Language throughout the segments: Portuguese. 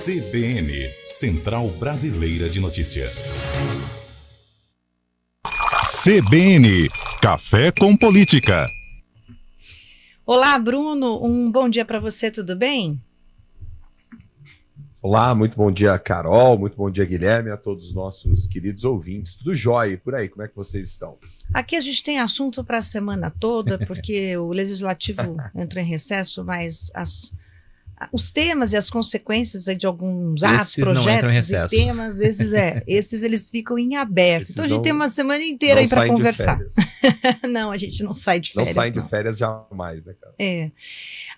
CBN, Central Brasileira de Notícias. CBN, Café com Política. Olá, Bruno, um bom dia para você, tudo bem? Olá, muito bom dia, Carol, muito bom dia, Guilherme, a todos os nossos queridos ouvintes. Tudo jóia por aí, como é que vocês estão? Aqui a gente tem assunto para a semana toda, porque o Legislativo entrou em recesso, mas os temas e as consequências de alguns atos, projetos e temas, esses eles ficam em aberto. Então a gente tem uma semana inteira aí para conversar. Não, a gente não sai de férias. Não saem de férias jamais, né, cara?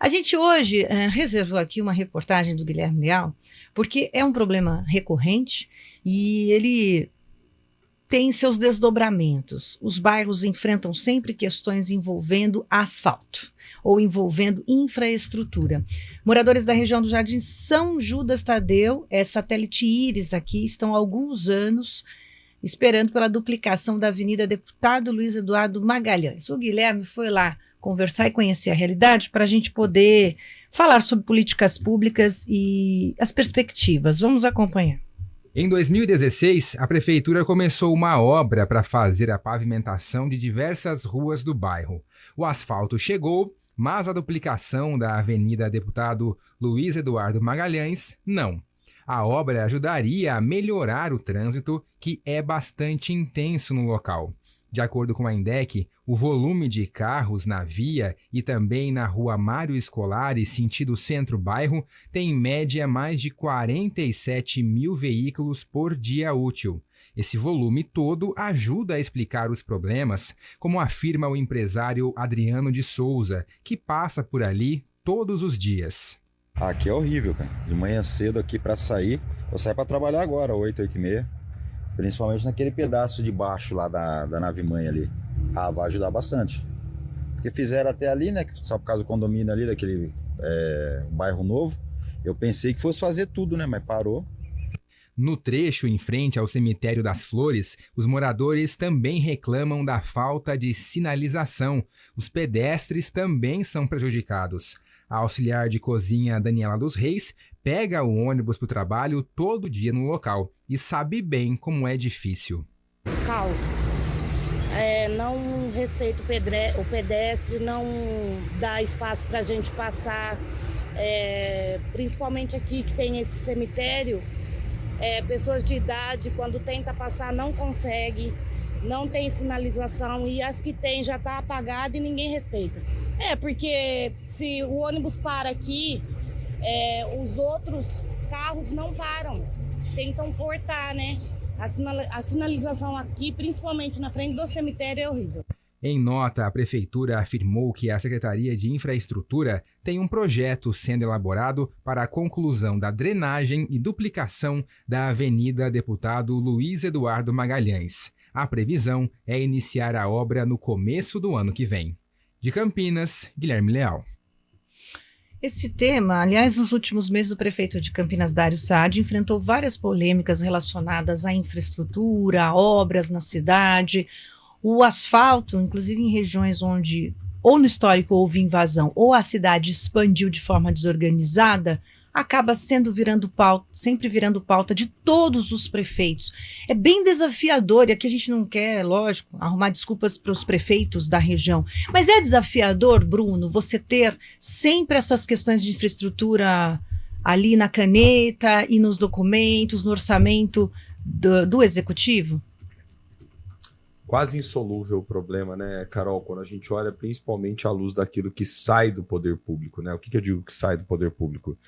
A gente hoje reservou aqui uma reportagem do Guilherme Leal, porque é um problema recorrente e ele tem seus desdobramentos. Os bairros enfrentam sempre questões envolvendo asfalto ou envolvendo infraestrutura. Moradores da região do Jardim São Judas Tadeu, satélite Íris aqui, estão há alguns anos esperando pela duplicação da Avenida Deputado Luiz Eduardo Magalhães. O Guilherme foi lá conversar e conhecer a realidade para a gente poder falar sobre políticas públicas e as perspectivas. Vamos acompanhar. Em 2016, a prefeitura começou uma obra para fazer a pavimentação de diversas ruas do bairro. O asfalto chegou, mas a duplicação da Avenida Deputado Luiz Eduardo Magalhães, não. A obra ajudaria a melhorar o trânsito, que é bastante intenso no local. De acordo com a INDEC, o volume de carros na via e também na rua Mário Scolari, sentido centro-bairro, tem em média mais de 47 mil veículos por dia útil. Esse volume todo ajuda a explicar os problemas, como afirma o empresário Adriano de Souza, que passa por ali todos os dias. Aqui é horrível, cara. De manhã cedo aqui para sair, eu saio para trabalhar agora, 8, 8h30. Principalmente naquele pedaço de baixo lá da nave-mãe ali. Vai ajudar bastante. Porque fizeram até ali, né? Só por causa do condomínio ali, daquele bairro novo. Eu pensei que fosse fazer tudo, né? Mas parou. No trecho em frente ao Cemitério das Flores, os moradores também reclamam da falta de sinalização. Os pedestres também são prejudicados. A auxiliar de cozinha Daniela dos Reis pega o ônibus para o trabalho todo dia no local e sabe bem como é difícil. Caos. Não respeita o pedestre, não dá espaço para a gente passar. Principalmente aqui que tem esse cemitério, pessoas de idade, quando tenta passar, não consegue, não tem sinalização e as que tem já está apagada e ninguém respeita. Porque se o ônibus para aqui, os outros carros não param, tentam cortar, né? A sinalização aqui, principalmente na frente do cemitério, é horrível. Em nota, a prefeitura afirmou que a Secretaria de Infraestrutura tem um projeto sendo elaborado para a conclusão da drenagem e duplicação da Avenida Deputado Luiz Eduardo Magalhães. A previsão é iniciar a obra no começo do ano que vem. De Campinas, Guilherme Leal. Esse tema, aliás, nos últimos meses o prefeito de Campinas, Dário Saad, enfrentou várias polêmicas relacionadas à infraestrutura, a obras na cidade, o asfalto, inclusive em regiões onde ou no histórico houve invasão ou a cidade expandiu de forma desorganizada, acaba sempre virando pauta de todos os prefeitos. É bem desafiador, e aqui a gente não quer, lógico, arrumar desculpas para os prefeitos da região, mas é desafiador, Bruno, você ter sempre essas questões de infraestrutura ali na caneta e nos documentos, no orçamento do executivo? Quase insolúvel o problema, né, Carol, quando a gente olha principalmente à luz daquilo que sai do poder público, né? O que eu digo que sai do poder público?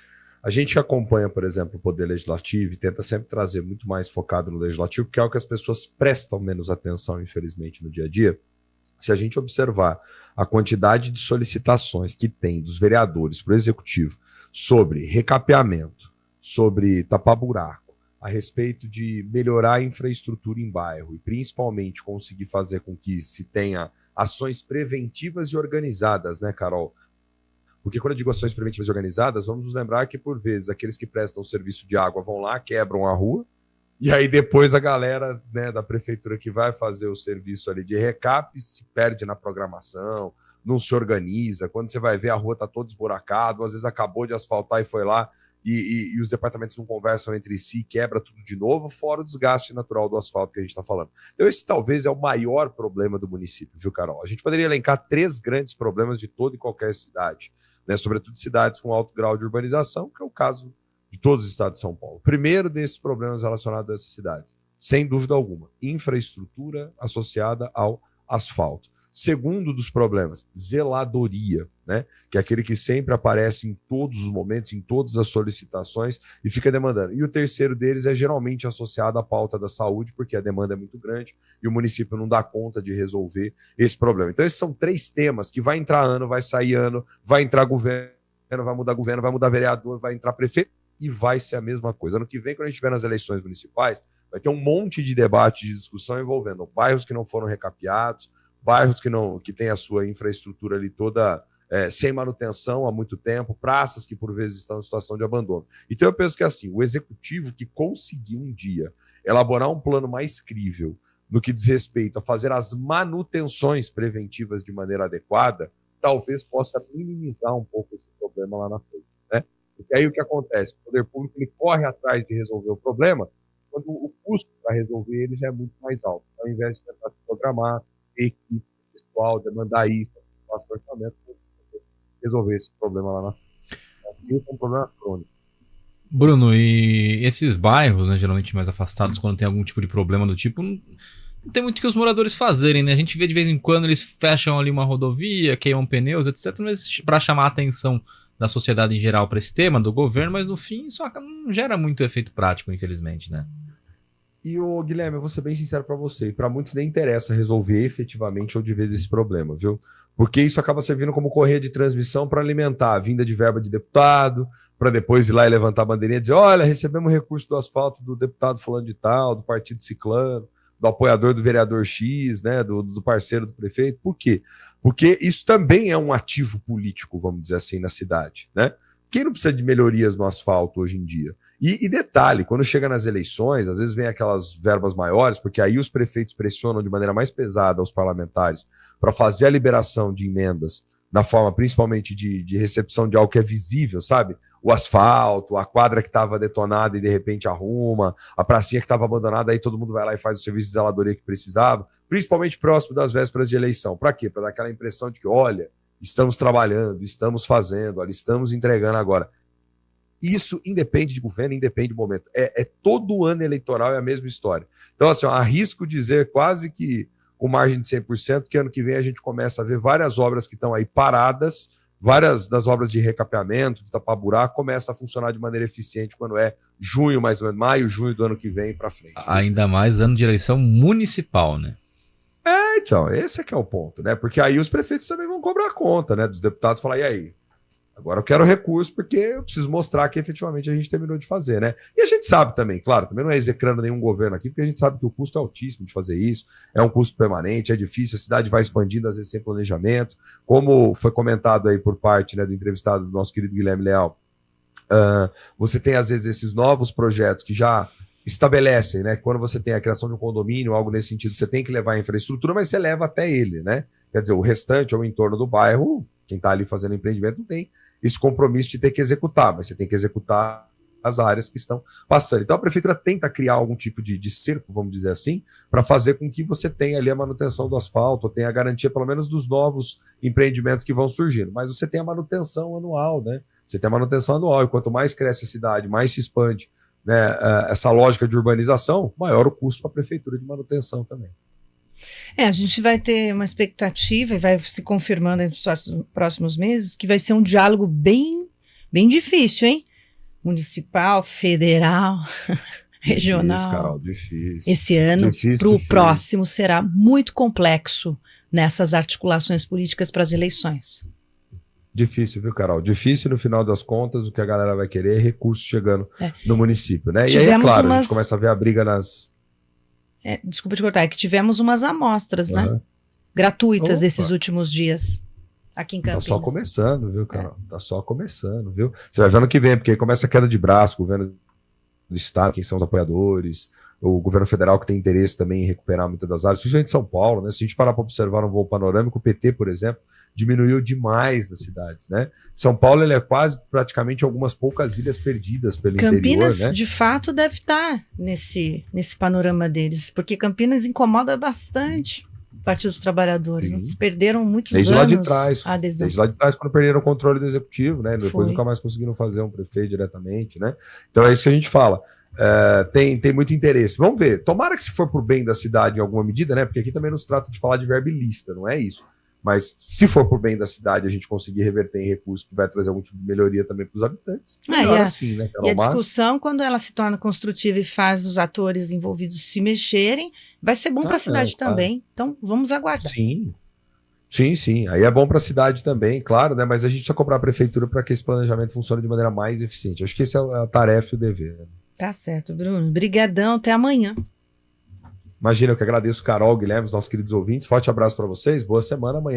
A gente acompanha, por exemplo, o Poder Legislativo e tenta sempre trazer muito mais focado no Legislativo, que é o que as pessoas prestam menos atenção, infelizmente, no dia a dia. Se a gente observar a quantidade de solicitações que tem dos vereadores para o Executivo sobre recapeamento, sobre tapar buraco, a respeito de melhorar a infraestrutura em bairro e principalmente conseguir fazer com que se tenha ações preventivas e organizadas, né, Carol? Porque quando eu digo ações preventivas e organizadas, vamos nos lembrar que, por vezes, aqueles que prestam serviço de água vão lá, quebram a rua, e aí depois a galera, né, da prefeitura que vai fazer o serviço ali de recap se perde na programação, não se organiza. Quando você vai ver, a rua está toda esburacada, às vezes acabou de asfaltar e foi lá, e os departamentos não conversam entre si, quebra tudo de novo, fora o desgaste natural do asfalto que a gente está falando. Então esse talvez é o maior problema do município, viu, Carol? A gente poderia elencar 3 grandes problemas de toda e qualquer cidade, né? Sobretudo cidades com alto grau de urbanização, que é o caso de todos os estados de São Paulo. Primeiro desses problemas relacionados a essas cidades, sem dúvida alguma, infraestrutura associada ao asfalto. Segundo dos problemas, zeladoria, né? Que é aquele que sempre aparece em todos os momentos, em todas as solicitações e fica demandando. E o terceiro deles é geralmente associado à pauta da saúde, porque a demanda é muito grande e o município não dá conta de resolver esse problema. Então esses são 3 temas que vai entrar ano, vai sair ano, vai entrar governo, vai mudar vereador, vai entrar prefeito e vai ser a mesma coisa. Ano que vem, quando a gente tiver nas eleições municipais, vai ter um monte de debate, de discussão envolvendo bairros que não foram recapeados, bairros que têm a sua infraestrutura ali toda sem manutenção há muito tempo, praças que por vezes estão em situação de abandono. Então eu penso que assim, o executivo que conseguiu um dia elaborar um plano mais crível no que diz respeito a fazer as manutenções preventivas de maneira adequada, talvez possa minimizar um pouco esse problema lá na frente, né? Porque aí o que acontece? O poder público ele corre atrás de resolver o problema quando o custo para resolver ele já é muito mais alto. Então, ao invés de tentar se programar, equipe, pessoal, demandar isso, fazer orçamento, resolver esse problema lá na frente. Isso é um problema crônico. Bruno, e esses bairros, né, geralmente mais afastados, quando tem algum tipo de problema do tipo, não tem muito o que os moradores fazerem, né? A gente vê de vez em quando eles fecham ali uma rodovia, queimam pneus, etc., mas para chamar a atenção da sociedade em geral para esse tema, do governo, mas no fim isso não gera muito efeito prático, infelizmente, né? E, Guilherme, eu vou ser bem sincero para você, para muitos nem interessa resolver efetivamente ou de vez esse problema, viu? Porque isso acaba servindo como correia de transmissão para alimentar a vinda de verba de deputado, para depois ir lá e levantar a bandeirinha e dizer, olha, recebemos recurso do asfalto do deputado fulano de tal, do partido ciclano, do apoiador do vereador X, né, do parceiro do prefeito. Por quê? Porque isso também é um ativo político, vamos dizer assim, na cidade, né? Quem não precisa de melhorias no asfalto hoje em dia? E detalhe, quando chega nas eleições, às vezes vem aquelas verbas maiores, porque aí os prefeitos pressionam de maneira mais pesada os parlamentares para fazer a liberação de emendas na forma principalmente de recepção de algo que é visível, sabe? O asfalto, a quadra que estava detonada e de repente arruma, a pracinha que estava abandonada, aí todo mundo vai lá e faz o serviço de zeladoria que precisava, principalmente próximo das vésperas de eleição. Para quê? Para dar aquela impressão de que, olha, estamos trabalhando, estamos fazendo, olha, estamos entregando agora. Isso independe de governo, independe de momento. É todo ano eleitoral é a mesma história. Então, assim, arrisco dizer quase que com margem de 100% que ano que vem a gente começa a ver várias obras que estão aí paradas, várias das obras de recapeamento, de tapar buraco, começa a funcionar de maneira eficiente quando é junho, mais ou menos, maio, junho do ano que vem para frente. Ainda mais ano de eleição municipal, né? Então, esse é que é o ponto, né? Porque aí os prefeitos também vão cobrar conta, né? Dos deputados, falar, e aí? Agora eu quero recurso porque eu preciso mostrar que efetivamente a gente terminou de fazer, né? E a gente sabe também, claro, também não é execrando nenhum governo aqui, porque a gente sabe que o custo é altíssimo de fazer isso, é um custo permanente, é difícil, a cidade vai expandindo, às vezes sem planejamento. Como foi comentado aí por parte, né, do entrevistado do nosso querido Guilherme Leal, você tem às vezes esses novos projetos que já estabelecem, né? Quando você tem a criação de um condomínio, algo nesse sentido, você tem que levar a infraestrutura, mas você leva até ele, né? Quer dizer, o restante ou o entorno do bairro, quem está ali fazendo empreendimento não tem esse compromisso de ter que executar, mas você tem que executar as áreas que estão passando. Então a prefeitura tenta criar algum tipo de cerco, vamos dizer assim, para fazer com que você tenha ali a manutenção do asfalto, tenha a garantia pelo menos dos novos empreendimentos que vão surgindo. Mas você tem a manutenção anual, né? Você tem a manutenção anual, e quanto mais cresce a cidade, mais se expande, né, essa lógica de urbanização, maior o custo para a prefeitura de manutenção também. A gente vai ter uma expectativa e vai se confirmando nos próximos meses que vai ser um diálogo bem difícil, hein? Municipal, federal, regional. Difícil, Carol, difícil. Esse ano, para o próximo, será muito complexo nessas articulações políticas para as eleições. Difícil, viu, Carol? Difícil, no final das contas, o que a galera vai querer é recurso chegando no município, né? E aí, é claro, a gente começa a ver a briga nas... Desculpa te cortar, é que tivemos umas amostras, né? Gratuitas esses últimos dias aqui em Campinas. Tá só começando, viu, Carol? Tá só começando, viu? Você vai ver ano que vem, porque aí começa a queda de braço, o governo do estado, quem são os apoiadores, o governo federal que tem interesse também em recuperar muitas das áreas, principalmente São Paulo, né? Se a gente parar para observar um voo panorâmico, o PT, por exemplo, diminuiu demais nas cidades, né? São Paulo ele é quase praticamente algumas poucas ilhas perdidas pelo Campinas, interior, né? de fato, deve estar nesse panorama deles, porque Campinas incomoda bastante o Partido dos Trabalhadores. Sim. Eles perderam muitos Desde anos lá de trás, a adesão. desde lá de trás, quando perderam o controle do executivo, né? Depois Foi. nunca mais conseguiram fazer um prefeito diretamente, né? Então é isso que a gente fala. Tem muito interesse. Vamos ver. Tomara que se for por bem da cidade em alguma medida, né? Porque aqui também não se trata de falar de verba ilícita, não é isso. Mas se for por bem da cidade, a gente conseguir reverter em recursos que vai trazer algum tipo de melhoria também para os habitantes. Melhor assim, né, Carol? E a discussão, quando ela se torna construtiva e faz os atores envolvidos se mexerem, vai ser bom para a cidade também. Então, vamos aguardar. Sim. Sim. Aí é bom para a cidade também, claro, né? Mas a gente precisa cobrar a prefeitura para que esse planejamento funcione de maneira mais eficiente. Acho que essa é a tarefa e o dever. Né? Tá certo, Bruno. Brigadão, até amanhã. Imagina, eu que agradeço, Carol, Guilherme, os nossos queridos ouvintes. Forte abraço para vocês, boa semana amanhã.